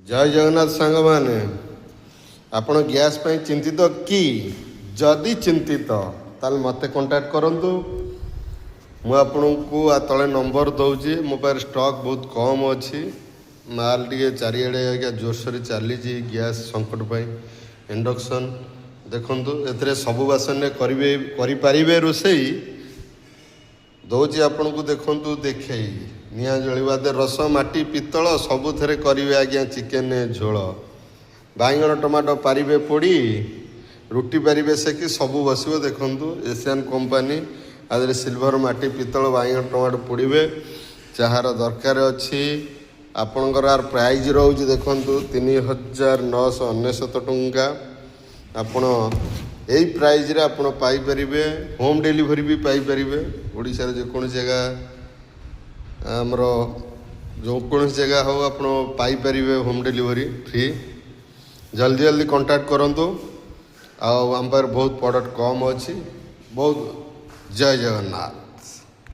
जय जगन्नाथ सांग मैंने आपण गैस पे चिंतित कि जदि चिंतित ताल मते कांटेक्ट करंतु मु आपन को तले नंबर दौची मो पास स्टॉक बहुत कम अच्छी माल टे चारिड़े जोरसोर चली गैस संकट पर इंडक्शन देखु ए सबु बासन करें रोसई दौची आपन को देखु देखे निआ जलिवा दे रस माटी पितल सबुथे करेंगे आज्ञा चिकेन झोल बाइगण टमाटो पारे पोड़ी रुटी पारे से कि सबू बस देखु एशियन कंपानी आदि सिल्वर माटी पितल बाइगण टमाटो पोड़े जार दरकार अच्छी आपणकर आर प्राइज रोज देखु 3999 टंका आपण यही प्राइज रे आपण पाइपर होम डिलीवरी भी पाइपर ओडिशा जेको जगह आमर जो कौन जगह हो आप पाइपर होम डिलीवरी फ्री जल्दी जल्दी कांटेक्ट करंतु आम पार बहुत प्रोडक्ट कम अच्छी बहुत जय जगन्नाथ।